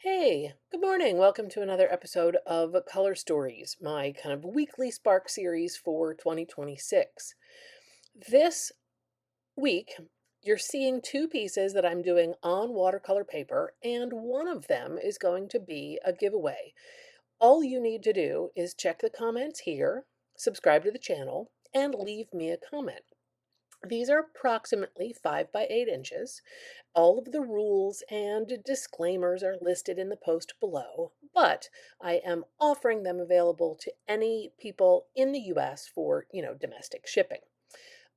Hey, good morning. Welcome to another episode of Color Stories, my kind of weekly Spark series for 2026. This week, you're seeing two pieces that I'm doing on watercolor paper, and one of them is going to be a giveaway. All you need to do is check the comments here, subscribe to the channel, and leave me a comment. These are approximately 5 by 8 inches. All of the rules and disclaimers are listed in the post below, but I am offering them available to any people in the US for, domestic shipping.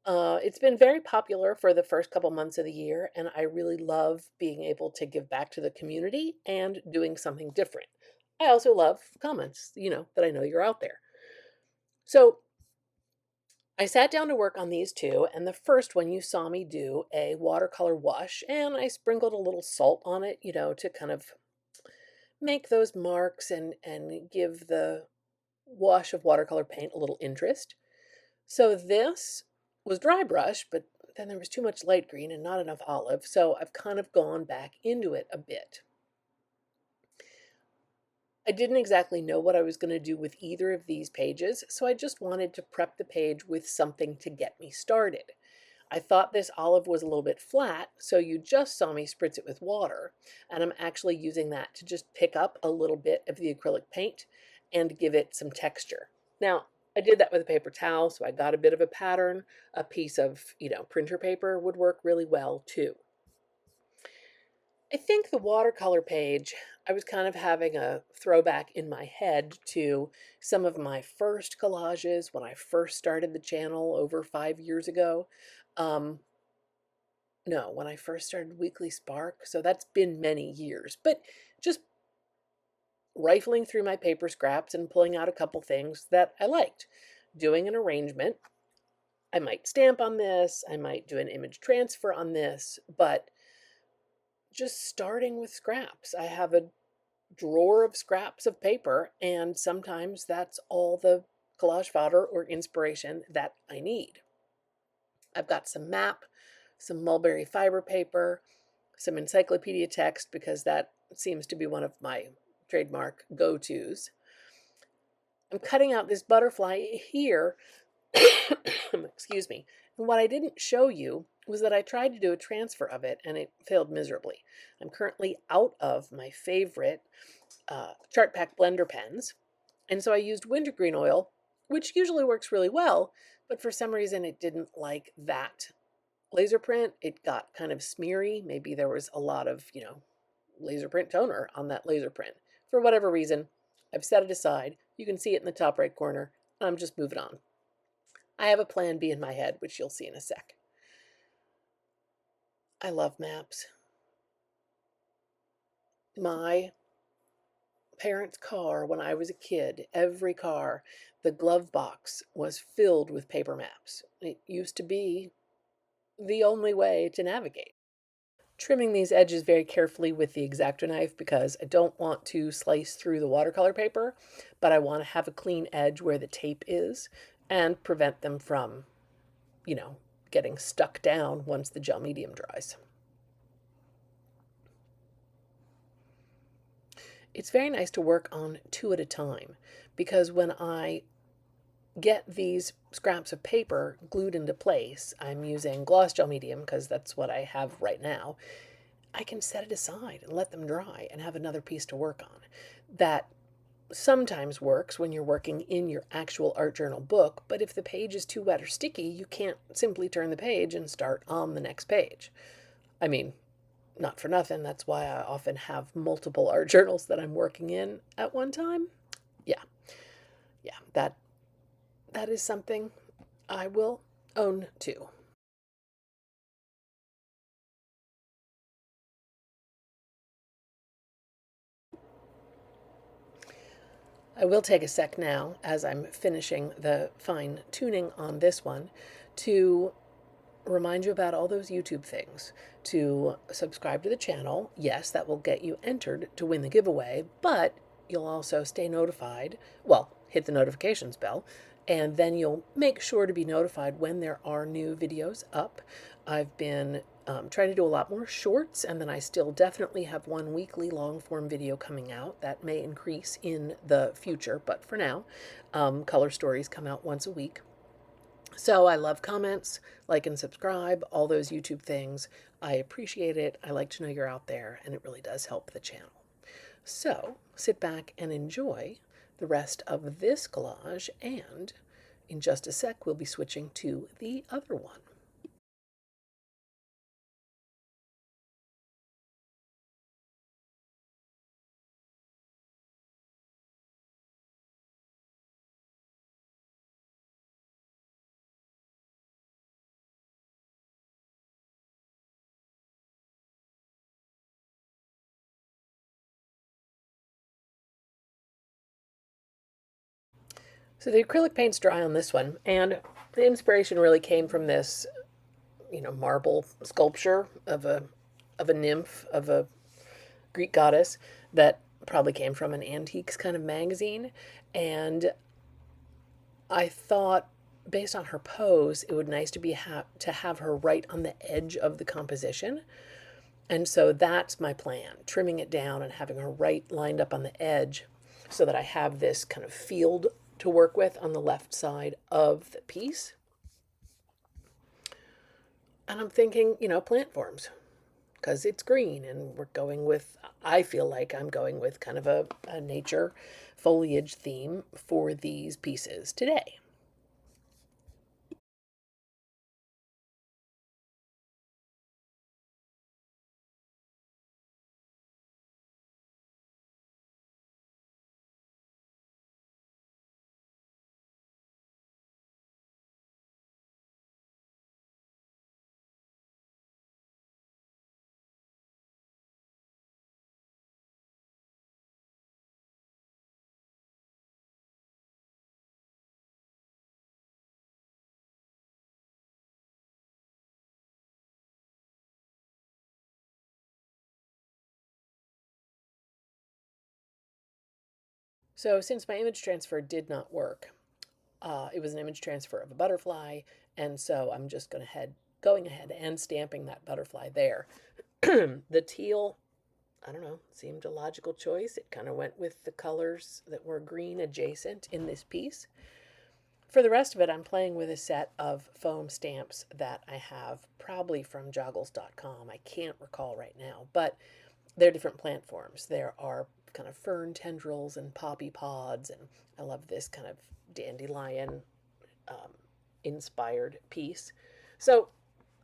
It's been very popular for the first couple months of the year, and I really love being able to give back to the community and doing something different. I also love comments, that I know you're out there. So I sat down to work on these two, and the first one you saw me do a watercolor wash, and I sprinkled a little salt on it, to kind of make those marks and give the wash of watercolor paint a little interest. So this was dry brush, but then there was too much light green and not enough olive, so I've kind of gone back into it a bit. I didn't exactly know what I was going to do with either of these pages, so I just wanted to prep the page with something to get me started. I thought this olive was a little bit flat, so you just saw me spritz it with water, and I'm actually using that to just pick up a little bit of the acrylic paint and give it some texture. Now, I did that with a paper towel, so I got a bit of a pattern. A piece of, printer paper would work really well too. I think the watercolor page, I was kind of having a throwback in my head to some of my first collages when I first started the channel over 5 years ago. Um, no, when I first started Weekly Spark, so that's been many years. But just rifling through my paper scraps and pulling out a couple things that I liked. Doing an arrangement. I might stamp on this, I might do an image transfer on this, but just starting with scraps. I have a drawer of scraps of paper, and sometimes that's all the collage fodder or inspiration that I need. I've got some map, some mulberry fiber paper, some encyclopedia text because that seems to be one of my trademark go-tos. I'm cutting out this butterfly here, excuse me, and what I didn't show you was that I tried to do a transfer of it and it failed miserably. I'm currently out of my favorite Chart Pack blender pens, and so I used wintergreen oil, which usually works really well, but for some reason it didn't like that laser print. It got kind of smeary. Maybe there was a lot of, laser print toner on that laser print. For whatever reason, I've set it aside. You can see it in the top right corner. I'm just moving on. I have a plan B in my head, which you'll see in a sec. I love maps. My parents' car, when I was a kid, every car, the glove box was filled with paper maps. It used to be the only way to navigate. Trimming these edges very carefully with the X-Acto knife because I don't want to slice through the watercolor paper, but I want to have a clean edge where the tape is and prevent them from, getting stuck down once the gel medium dries. It's very nice to work on two at a time because when I get these scraps of paper glued into place, I'm using gloss gel medium because that's what I have right now. I can set it aside and let them dry and have another piece to work on. That sometimes works when you're working in your actual art journal book, but if the page is too wet or sticky, you can't simply turn the page and start on the next page. I mean, not for nothing, that's why I often have multiple art journals that I'm working in at one time. Yeah, that is something I will own too. I will take a sec now, as I'm finishing the fine tuning on this one, to remind you about all those YouTube things. To subscribe to the channel, yes, that will get you entered to win the giveaway, but you'll also stay notified, well, hit the notifications bell, and then you'll make sure to be notified when there are new videos up. I've been trying to do a lot more shorts, and then I still definitely have one weekly long form video coming out. That may increase in the future, but for now, color stories come out once a week. So I love comments, like and subscribe, all those YouTube things. I appreciate it. I like to know you're out there, and it really does help the channel. So sit back and enjoy the rest of this collage, and in just a sec, we'll be switching to the other one. So the acrylic paint's dry on this one, and the inspiration really came from this, marble sculpture of a nymph, of a Greek goddess that probably came from an antiques kind of magazine. And I thought, based on her pose, it would be nice to have her right on the edge of the composition. And so that's my plan, trimming it down and having her right lined up on the edge so that I have this kind of field to work with on the left side of the piece. And I'm thinking, plant forms, because it's green and we're going with, I feel like I'm going with kind of a nature foliage theme for these pieces today. So since my image transfer did not work, it was an image transfer of a butterfly, and so I'm just going ahead and stamping that butterfly there. The teal, I don't know, seemed a logical choice. It kind of went with the colors that were green adjacent in this piece. For the rest of it, I'm playing with a set of foam stamps that I have probably from Joggles.com. I can't recall right now, but they're different plant forms. There are kind of fern tendrils and poppy pods, and I love this kind of dandelion inspired piece. So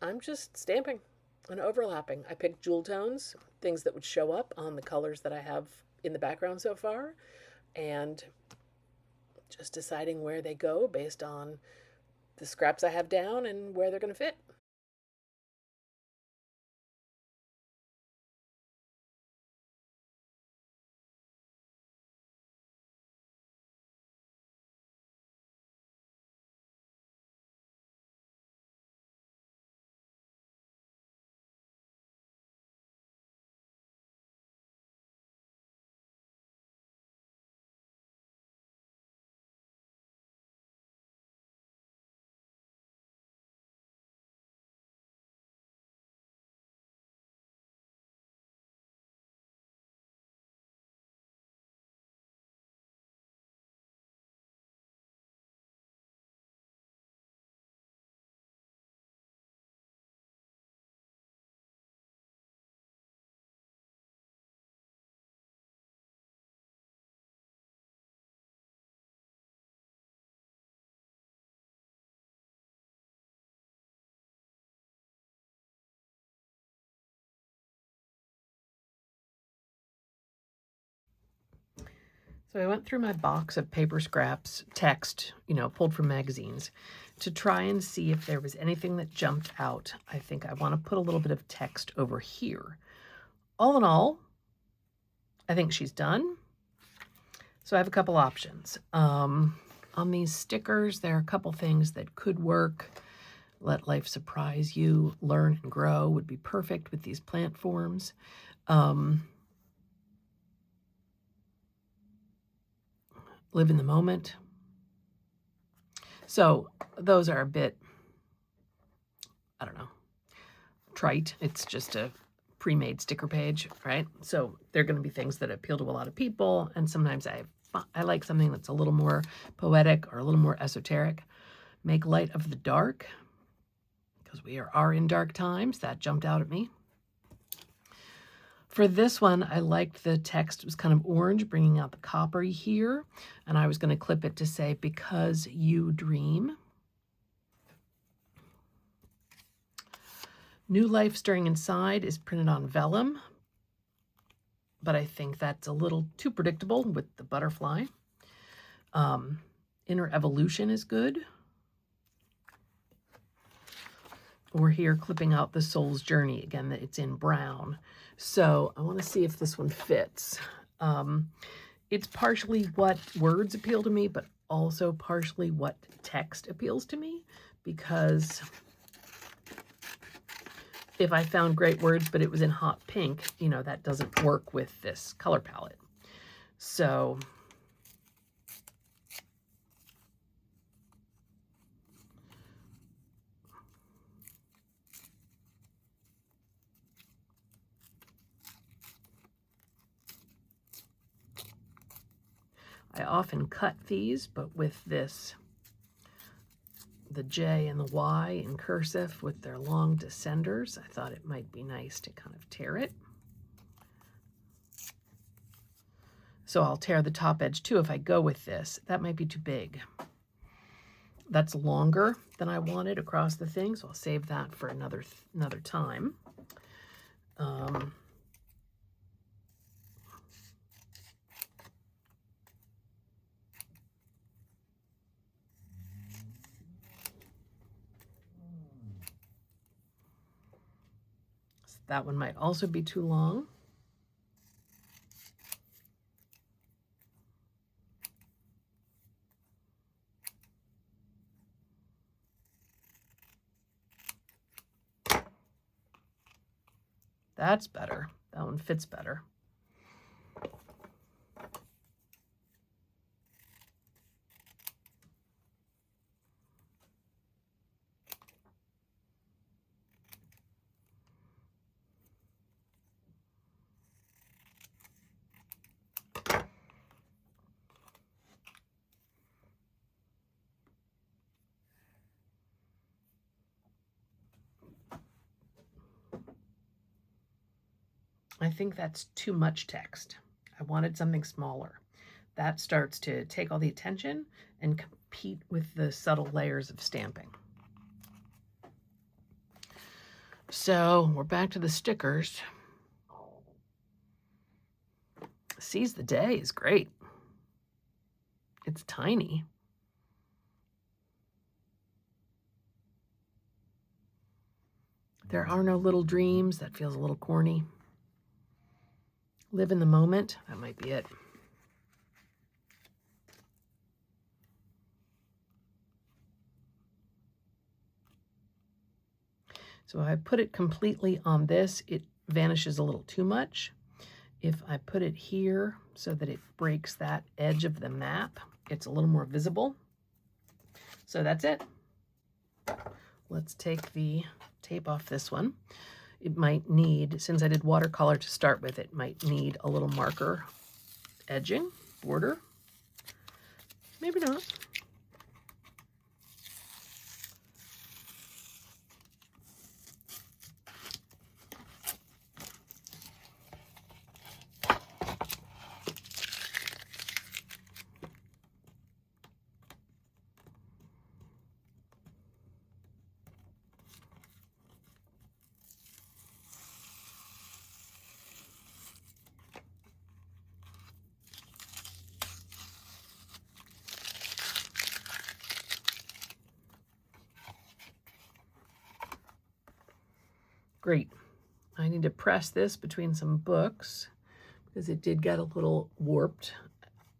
I'm just stamping and overlapping. I picked jewel tones, things that would show up on the colors that I have in the background so far, and just deciding where they go based on the scraps I have down and where they're going to fit. So I went through my box of paper scraps, text, pulled from magazines, to try and see if there was anything that jumped out. I think I want to put a little bit of text over here. All in all, I think she's done. So I have a couple options. On these stickers, there are a couple things that could work. Let life surprise you, learn and grow would be perfect with these plant forms. Live in the moment. So those are a bit, I don't know. trite. It's just a pre-made sticker page, right? So they're going to be things that appeal to a lot of people. And sometimes I like something that's a little more poetic or a little more esoteric. Make light of the dark, because we are in dark times. That jumped out at me. For this one, I liked the text. It was kind of orange, bringing out the coppery here. And I was going to clip it to say, because you dream. New life stirring inside is printed on vellum, but I think that's a little too predictable with the butterfly. Inner evolution is good. Or here, clipping out the soul's journey. Again, it's in brown. So I want to see if this one fits. It's partially what words appeal to me, but also partially what text appeals to me, because if I found great words, but it was in hot pink, you know, that doesn't work with this color palette. So I often cut these, but with this, the J and the Y in cursive with their long descenders, I thought it might be nice to kind of tear it. So I'll tear the top edge too if I go with this. That might be too big. That's longer than I wanted across the thing, so I'll save that for another time. That one might also be too long. That's better. That one fits better. I think that's too much text. I wanted something smaller. That starts to take all the attention and compete with the subtle layers of stamping. So we're back to the stickers. Seize the Day is great. It's tiny. There are no little dreams. That feels a little corny. Live in the moment. That might be it. So if I put it completely on this, it vanishes a little too much. If I put it here so that it breaks that edge of the map, it's a little more visible. So that's it. Let's take the tape off this one. It might need, since I did watercolor to start with, it might need a little marker edging, border. Maybe not. Great. I need to press this between some books because it did get a little warped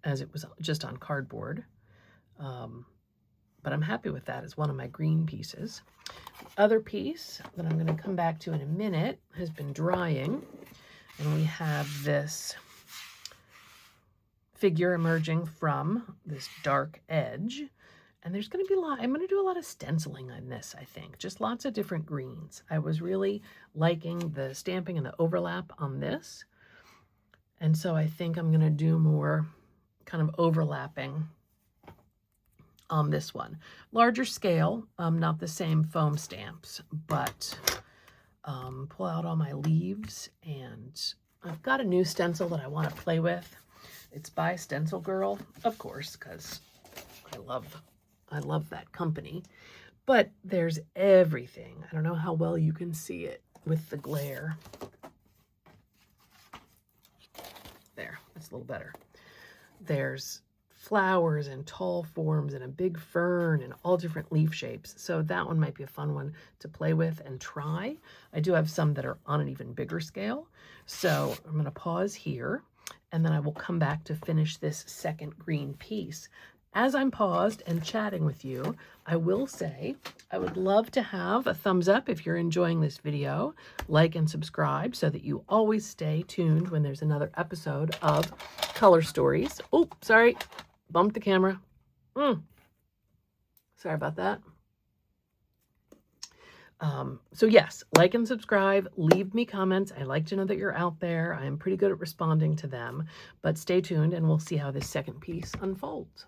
as it was just on cardboard. But I'm happy with that as one of my green pieces. The other piece that I'm going to come back to in a minute has been drying, and we have this figure emerging from this dark edge, And there's going to be I'm going to do a lot of stenciling on this, I think. Just lots of different greens. I was really liking the stamping and the overlap on this. And so I think I'm going to do more kind of overlapping on this one. Larger scale, not the same foam stamps, but pull out all my leaves, and I've got a new stencil that I want to play with. It's by Stencil Girl, of course, because I love that company. But there's everything. I don't know how well you can see it with the glare. There, that's a little better. There's flowers and tall forms and a big fern and all different leaf shapes. So that one might be a fun one to play with and try. I do have some that are on an even bigger scale. So I'm going to pause here, and then I will come back to finish this second green piece. As I'm paused and chatting with you, I will say I would love to have a thumbs up if you're enjoying this video, like and subscribe so that you always stay tuned when there's another episode of Color Stories. Oh, sorry, bumped the camera. Sorry about that. So yes, like and subscribe, leave me comments. I like to know that you're out there. I am pretty good at responding to them, but stay tuned and we'll see how this second piece unfolds.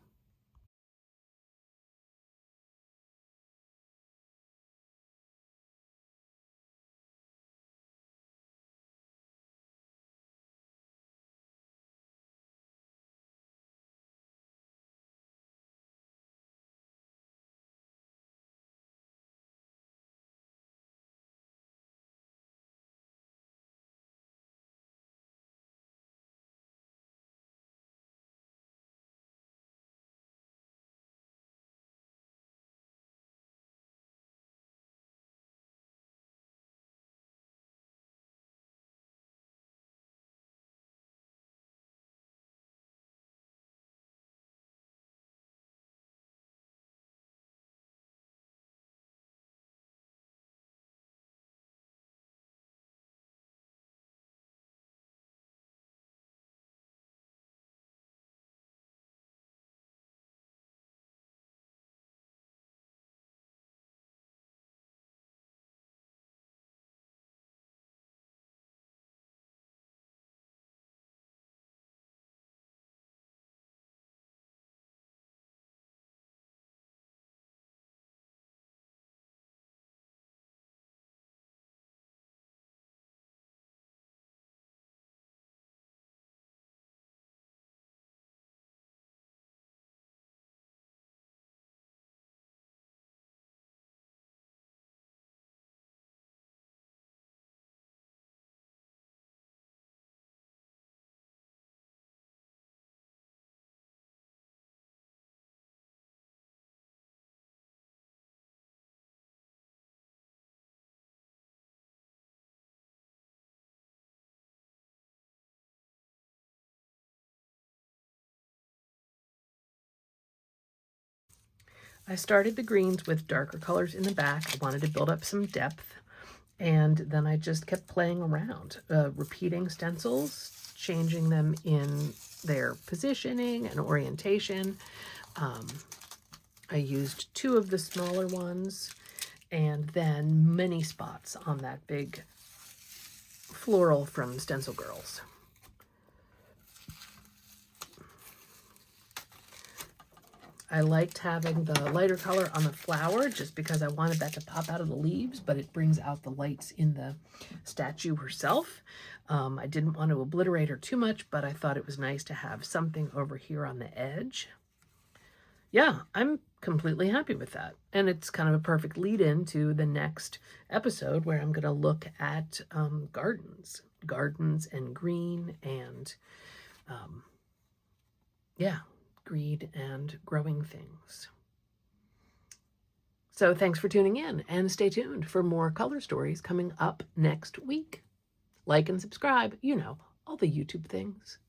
I started the greens with darker colors in the back. I wanted to build up some depth, and then I just kept playing around, repeating stencils, changing them in their positioning and orientation. I used 2 of the smaller ones, and then many spots on that big floral from Stencil Girls. I liked having the lighter color on the flower just because I wanted that to pop out of the leaves, but it brings out the lights in the statue herself. I didn't want to obliterate her too much, but I thought it was nice to have something over here on the edge. Yeah, I'm completely happy with that. And it's kind of a perfect lead in to the next episode where I'm going to look at gardens and green and, yeah, greed and growing things. So thanks for tuning in, and stay tuned for more color stories coming up next week. Like and subscribe, you know, all the YouTube things.